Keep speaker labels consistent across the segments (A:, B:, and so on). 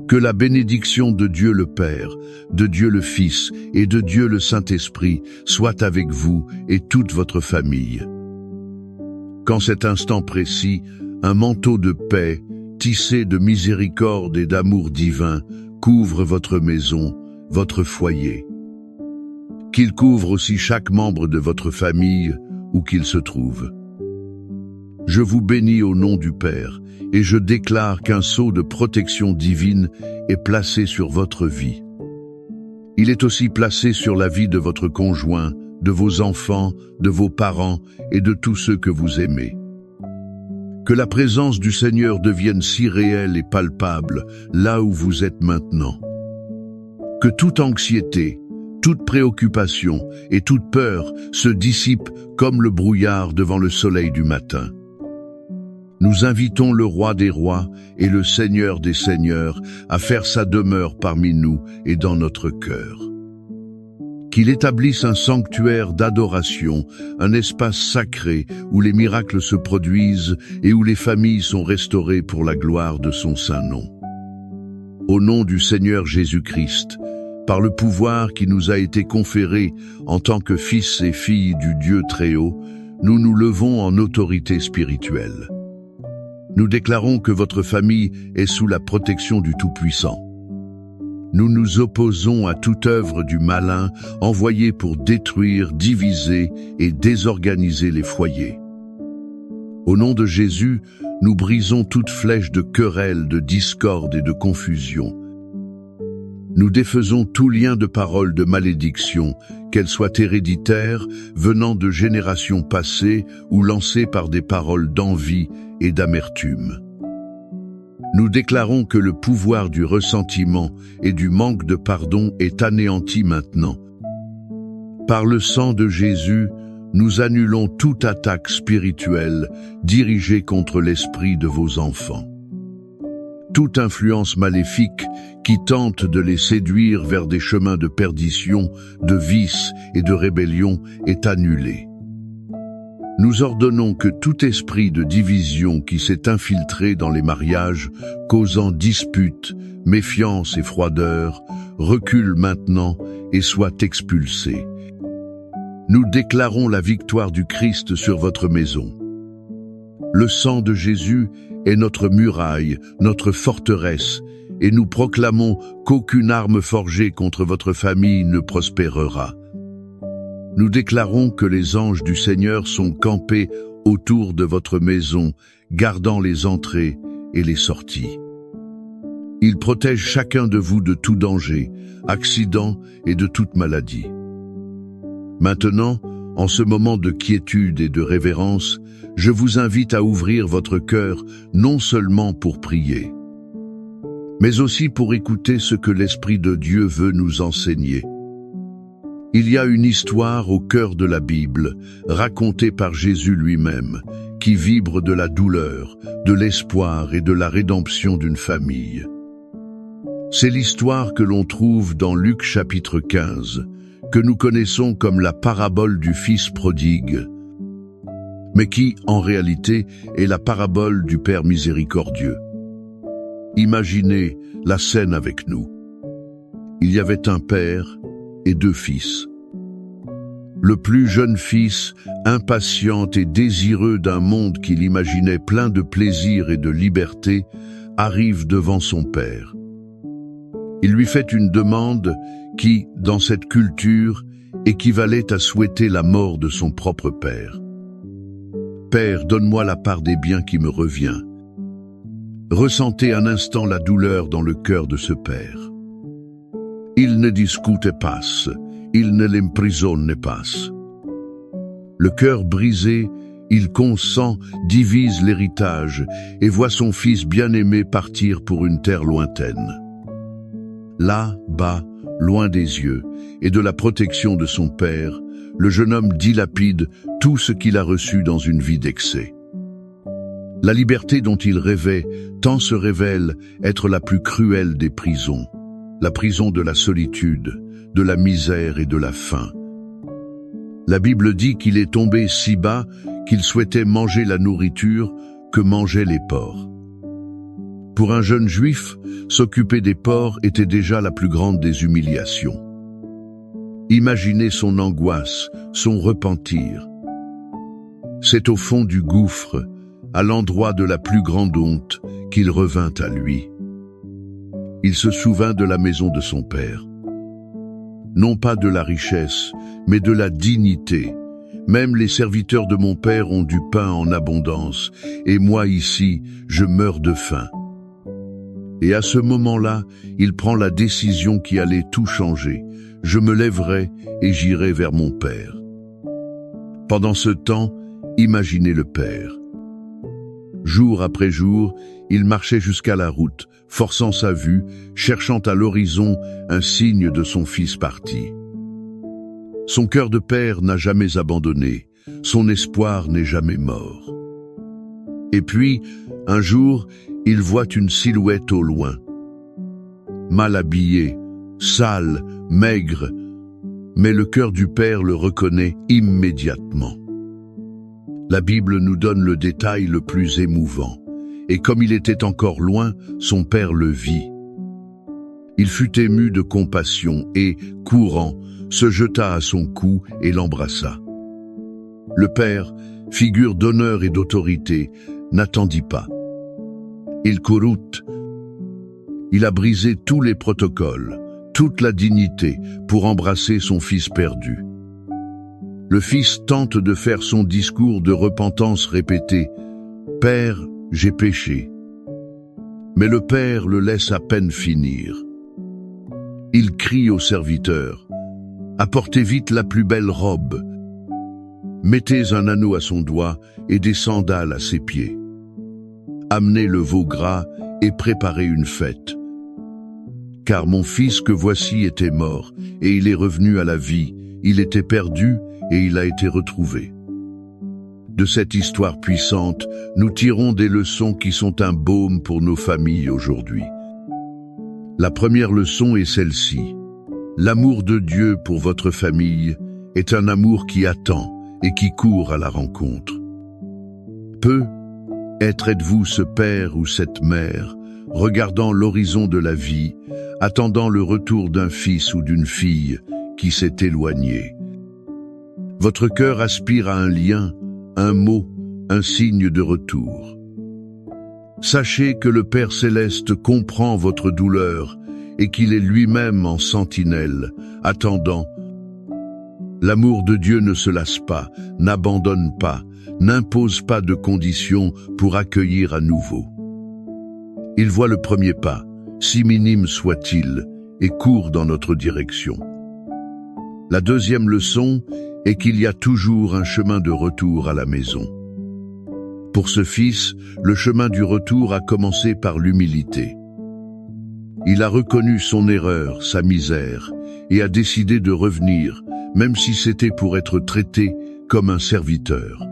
A: Que la bénédiction de Dieu le Père, de Dieu le Fils et de Dieu le Saint-Esprit soit avec vous et toute votre famille. Qu'en cet instant précis, un manteau de paix, tissé de miséricorde et d'amour divin, couvre votre maison, votre foyer. Qu'il couvre aussi chaque membre de votre famille, où qu'il se trouve. Je vous bénis au nom du Père, et je déclare qu'un sceau de protection divine est placé sur votre vie. Il est aussi placé sur la vie de votre conjoint, de vos enfants, de vos parents et de tous ceux que vous aimez. Que la présence du Seigneur devienne si réelle et palpable là où vous êtes maintenant. Que toute anxiété, toute préoccupation et toute peur se dissipent comme le brouillard devant le soleil du matin. Nous invitons le Roi des Rois et le Seigneur des Seigneurs à faire sa demeure parmi nous et dans notre cœur. Qu'il établisse un sanctuaire d'adoration, un espace sacré où les miracles se produisent et où les familles sont restaurées pour la gloire de son saint nom. Au nom du Seigneur Jésus-Christ, par le pouvoir qui nous a été conféré en tant que fils et filles du Dieu Très-Haut, nous nous levons en autorité spirituelle. Nous déclarons que votre famille est sous la protection du Tout-Puissant. Nous nous opposons à toute œuvre du malin envoyée pour détruire, diviser et désorganiser les foyers. Au nom de Jésus, nous brisons toute flèche de querelle, de discorde et de confusion. Nous défaisons tout lien de parole de malédiction, qu'elle soit héréditaire, venant de générations passées ou lancée par des paroles d'envie et d'amertume. Nous déclarons que le pouvoir du ressentiment et du manque de pardon est anéanti maintenant. Par le sang de Jésus, nous annulons toute attaque spirituelle dirigée contre l'esprit de vos enfants. Toute influence maléfique qui tente de les séduire vers des chemins de perdition, de vice et de rébellion est annulée. Nous ordonnons que tout esprit de division qui s'est infiltré dans les mariages, causant disputes, méfiance et froideur, recule maintenant et soit expulsé. Nous déclarons la victoire du Christ sur votre maison. Le sang de Jésus est notre muraille, notre forteresse, et nous proclamons qu'aucune arme forgée contre votre famille ne prospérera. Nous déclarons que les anges du Seigneur sont campés autour de votre maison, gardant les entrées et les sorties. Ils protègent chacun de vous de tout danger, accident et de toute maladie. Maintenant, en ce moment de quiétude et de révérence, je vous invite à ouvrir votre cœur non seulement pour prier, mais aussi pour écouter ce que l'Esprit de Dieu veut nous enseigner. Il y a une histoire au cœur de la Bible, racontée par Jésus lui-même, qui vibre de la douleur, de l'espoir et de la rédemption d'une famille. C'est l'histoire que l'on trouve dans Luc chapitre 15, que nous connaissons comme la parabole du Fils prodigue, mais qui, en réalité, est la parabole du Père miséricordieux. Imaginez la scène avec nous. Il y avait un père et deux fils. Le plus jeune fils, impatient et désireux d'un monde qu'il imaginait plein de plaisir et de liberté, arrive devant son père. Il lui fait une demande qui, dans cette culture, équivalait à souhaiter la mort de son propre père. « Père, donne-moi la part des biens qui me revient. » Ressentez un instant la douleur dans le cœur de ce père. Il ne discute pas, il ne l'emprisonne pas. Le cœur brisé, il consent, divise l'héritage et voit son fils bien-aimé partir pour une terre lointaine. Là, bas, loin des yeux et de la protection de son père, le jeune homme dilapide tout ce qu'il a reçu dans une vie d'excès. La liberté dont il rêvait tant se révèle être la plus cruelle des prisons, la prison de la solitude, de la misère et de la faim. La Bible dit qu'il est tombé si bas qu'il souhaitait manger la nourriture que mangeaient les porcs. Pour un jeune juif, s'occuper des porcs était déjà la plus grande des humiliations. Imaginez son angoisse, son repentir. C'est au fond du gouffre, à l'endroit de la plus grande honte, qu'il revint à lui. Il se souvint de la maison de son père. Non pas de la richesse, mais de la dignité. Même les serviteurs de mon père ont du pain en abondance, et moi ici, je meurs de faim. Et à ce moment-là, il prend la décision qui allait tout changer. Je me lèverai et j'irai vers mon père. Pendant ce temps, imaginez le père. Jour après jour, il marchait jusqu'à la route, forçant sa vue, cherchant à l'horizon un signe de son fils parti. Son cœur de père n'a jamais abandonné, son espoir n'est jamais mort. Et puis, un jour, il voit une silhouette au loin. Mal habillé, sale, maigre, mais le cœur du père le reconnaît immédiatement. La Bible nous donne le détail le plus émouvant, et comme il était encore loin, son père le vit. Il fut ému de compassion et, courant, se jeta à son cou et l'embrassa. Le père, figure d'honneur et d'autorité, n'attendit pas. Il courut. Il a brisé tous les protocoles, toute la dignité pour embrasser son fils perdu. Le fils tente de faire son discours de repentance répété. « Père, j'ai péché. » Mais le père le laisse à peine finir. Il crie au serviteur. « Apportez vite la plus belle robe. Mettez un anneau à son doigt et des sandales à ses pieds. Amenez le veau gras et préparez une fête. Car mon fils que voici était mort, et il est revenu à la vie. Il était perdu, et il a été retrouvé. » De cette histoire puissante, nous tirons des leçons qui sont un baume pour nos familles aujourd'hui. La première leçon est celle-ci. L'amour de Dieu pour votre famille est un amour qui attend et qui court à la rencontre. Peut-être êtes-vous ce père ou cette mère, regardant l'horizon de la vie, attendant le retour d'un fils ou d'une fille qui s'est éloigné. Votre cœur aspire à un lien, un mot, un signe de retour. Sachez que le Père Céleste comprend votre douleur et qu'il est lui-même en sentinelle, attendant. L'amour de Dieu ne se lasse pas, n'abandonne pas, n'impose pas de conditions pour accueillir à nouveau. Il voit le premier pas, si minime soit-il, et court dans notre direction. La deuxième leçon est qu'il y a toujours un chemin de retour à la maison. Pour ce fils, le chemin du retour a commencé par l'humilité. Il a reconnu son erreur, sa misère, et a décidé de revenir, même si c'était pour être traité comme un serviteur.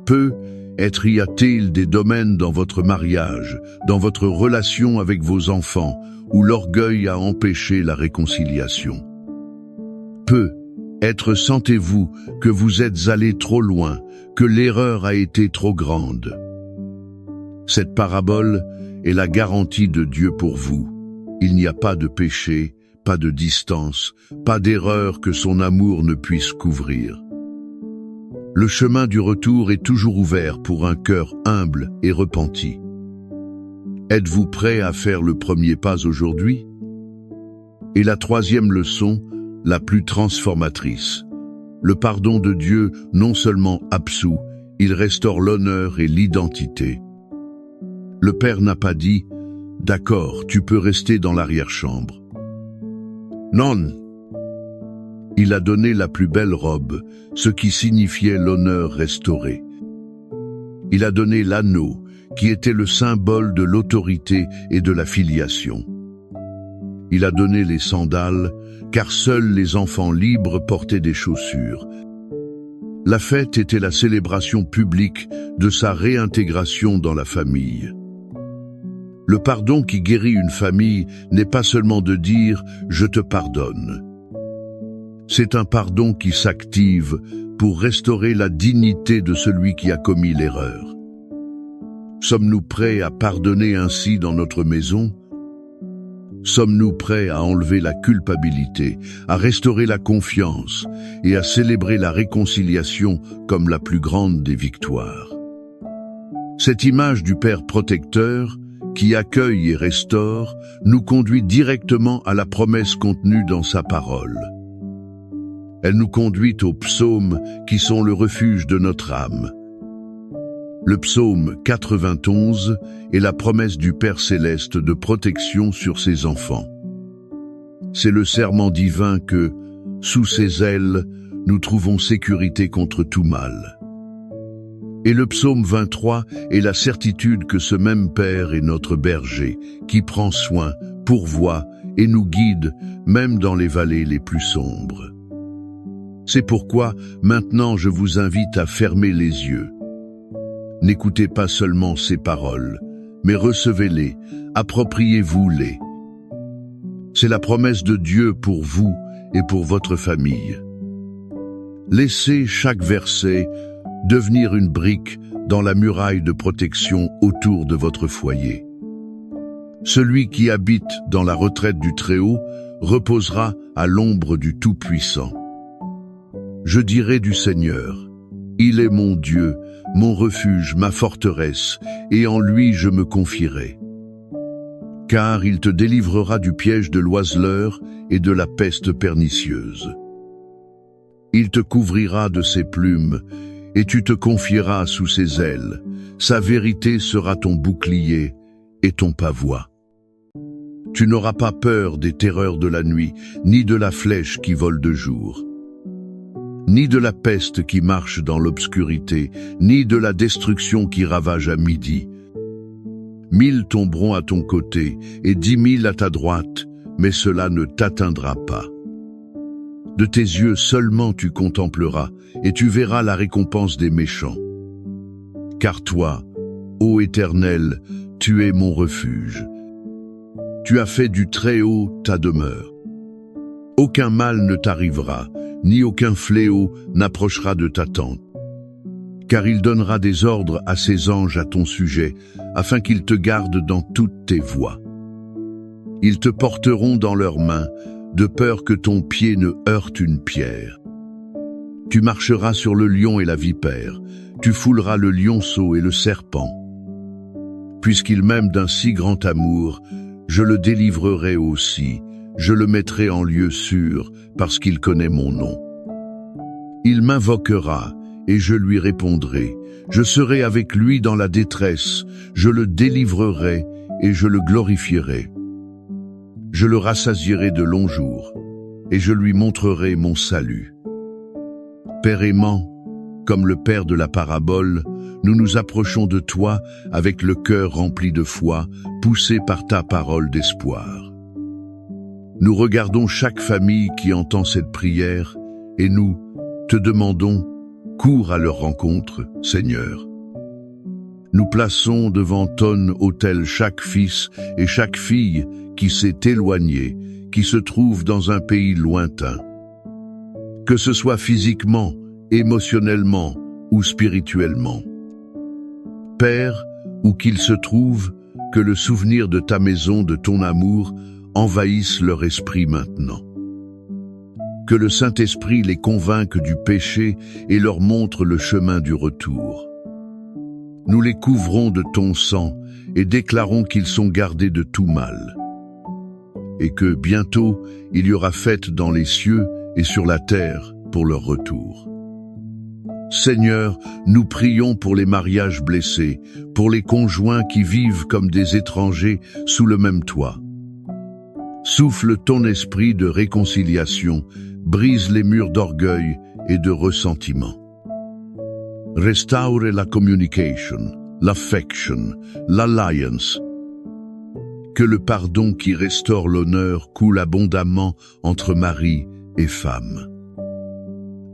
A: Peut-être y a-t-il des domaines dans votre mariage, dans votre relation avec vos enfants, où l'orgueil a empêché la réconciliation. Peut-être sentez-vous que vous êtes allé trop loin, que l'erreur a été trop grande. Cette parabole est la garantie de Dieu pour vous. Il n'y a pas de péché, pas de distance, pas d'erreur que son amour ne puisse couvrir. Le chemin du retour est toujours ouvert pour un cœur humble et repenti. Êtes-vous prêt à faire le premier pas aujourd'hui? Et la troisième leçon, la plus transformatrice. Le pardon de Dieu non seulement absout, il restaure l'honneur et l'identité. Le Père n'a pas dit « D'accord, tu peux rester dans l'arrière-chambre ». Non. Il a donné la plus belle robe, ce qui signifiait l'honneur restauré. Il a donné l'anneau, qui était le symbole de l'autorité et de la filiation. Il a donné les sandales, car seuls les enfants libres portaient des chaussures. La fête était la célébration publique de sa réintégration dans la famille. Le pardon qui guérit une famille n'est pas seulement de dire « je te pardonne ». C'est un pardon qui s'active pour restaurer la dignité de celui qui a commis l'erreur. Sommes-nous prêts à pardonner ainsi dans notre maison? Sommes-nous prêts à enlever la culpabilité, à restaurer la confiance et à célébrer la réconciliation comme la plus grande des victoires? Cette image du Père protecteur, qui accueille et restaure, nous conduit directement à la promesse contenue dans sa parole. Elle nous conduit aux psaumes qui sont le refuge de notre âme. Le psaume 91 est la promesse du Père céleste de protection sur ses enfants. C'est le serment divin que, sous ses ailes, nous trouvons sécurité contre tout mal. Et le psaume 23 est la certitude que ce même Père est notre berger, qui prend soin, pourvoit et nous guide, même dans les vallées les plus sombres. C'est pourquoi, maintenant, je vous invite à fermer les yeux. N'écoutez pas seulement ces paroles, mais recevez-les, appropriez-vous-les. C'est la promesse de Dieu pour vous et pour votre famille. Laissez chaque verset devenir une brique dans la muraille de protection autour de votre foyer. Celui qui habite dans la retraite du Très-Haut reposera à l'ombre du Tout-Puissant. Je dirai du Seigneur: il est mon Dieu, mon refuge, ma forteresse, et en lui je me confierai. Car il te délivrera du piège de l'oiseleur et de la peste pernicieuse. Il te couvrira de ses plumes, et tu te confieras sous ses ailes. Sa vérité sera ton bouclier et ton pavois. Tu n'auras pas peur des terreurs de la nuit, ni de la flèche qui vole de jour, ni de la peste qui marche dans l'obscurité, ni de la destruction qui ravage à midi. 1000 tomberont à ton côté et 10 000 à ta droite, mais cela ne t'atteindra pas. De tes yeux seulement tu contempleras, et tu verras la récompense des méchants. Car toi, ô Éternel, tu es mon refuge. Tu as fait du Très-Haut ta demeure. Aucun mal ne t'arrivera, ni aucun fléau n'approchera de ta tente. Car il donnera des ordres à ses anges à ton sujet, afin qu'ils te gardent dans toutes tes voies. Ils te porteront dans leurs mains, de peur que ton pied ne heurte une pierre. Tu marcheras sur le lion et la vipère, tu fouleras le lionceau et le serpent. Puisqu'il m'aime d'un si grand amour, je le délivrerai aussi, je le mettrai en lieu sûr, parce qu'il connaît mon nom. Il m'invoquera, et je lui répondrai. Je serai avec lui dans la détresse, je le délivrerai, et je le glorifierai. Je le rassasierai de longs jours, et je lui montrerai mon salut. Père aimant, comme le Père de la parabole, nous nous approchons de toi avec le cœur rempli de foi, poussé par ta parole d'espoir. Nous regardons chaque famille qui entend cette prière, et nous te demandons, cours à leur rencontre, Seigneur. Nous plaçons devant ton autel chaque fils et chaque fille qui s'est éloigné, qui se trouve dans un pays lointain. Que ce soit physiquement, émotionnellement ou spirituellement. Père, où qu'il se trouve, que le souvenir de ta maison, de ton amour, envahisse leur esprit maintenant. Que le Saint-Esprit les convainque du péché et leur montre le chemin du retour. Nous les couvrons de ton sang et déclarons qu'ils sont gardés de tout mal. Et que bientôt il y aura fête dans les cieux et sur la terre pour leur retour. Seigneur, nous prions pour les mariages blessés, pour les conjoints qui vivent comme des étrangers sous le même toit. Souffle ton esprit de réconciliation, brise les murs d'orgueil et de ressentiment. Restaure la communication, l'affection, l'alliance. Que le pardon qui restaure l'honneur coule abondamment entre mari et femme.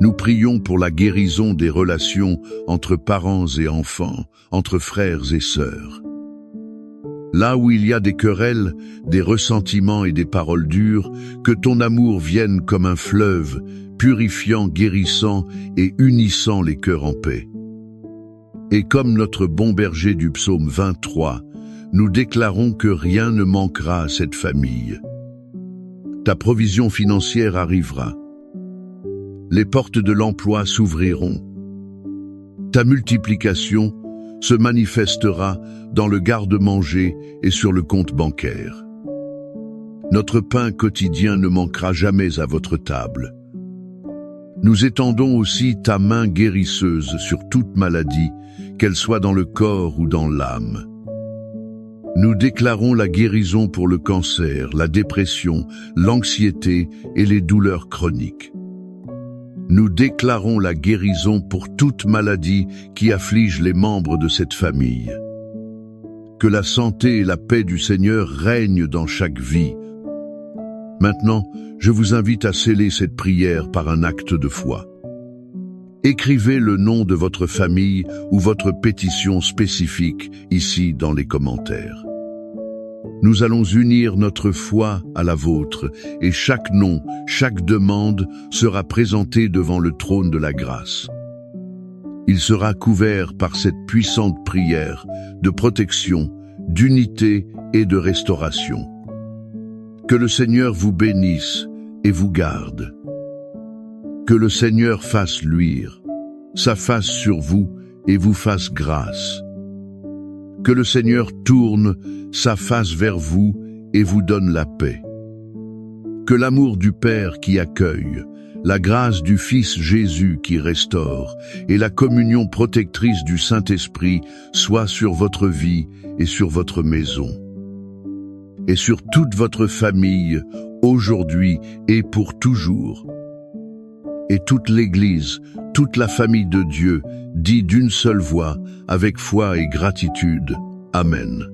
A: Nous prions pour la guérison des relations entre parents et enfants, entre frères et sœurs. Là où il y a des querelles, des ressentiments et des paroles dures, que ton amour vienne comme un fleuve, purifiant, guérissant et unissant les cœurs en paix. Et comme notre bon berger du psaume 23, nous déclarons que rien ne manquera à cette famille. Ta provision financière arrivera. Les portes de l'emploi s'ouvriront. Ta multiplication se manifestera dans le garde-manger et sur le compte bancaire. Notre pain quotidien ne manquera jamais à votre table. Nous étendons aussi ta main guérisseuse sur toute maladie, qu'elle soit dans le corps ou dans l'âme. Nous déclarons la guérison pour le cancer, la dépression, l'anxiété et les douleurs chroniques. Nous déclarons la guérison pour toute maladie qui afflige les membres de cette famille. Que la santé et la paix du Seigneur règnent dans chaque vie. Maintenant, je vous invite à sceller cette prière par un acte de foi. Écrivez le nom de votre famille ou votre pétition spécifique ici dans les commentaires. Nous allons unir notre foi à la vôtre et chaque nom, chaque demande sera présenté devant le trône de la grâce. Il sera couvert par cette puissante prière de protection, d'unité et de restauration. Que le Seigneur vous bénisse et vous garde. Que le Seigneur fasse luire sa face sur vous et vous fasse grâce. Que le Seigneur tourne sa face vers vous et vous donne la paix. Que l'amour du Père qui accueille, la grâce du Fils Jésus qui restaure et la communion protectrice du Saint-Esprit soient sur votre vie et sur votre maison. Et sur toute votre famille, aujourd'hui et pour toujours. Et toute l'Église, toute la famille de Dieu, dit d'une seule voix, avec foi et gratitude. Amen.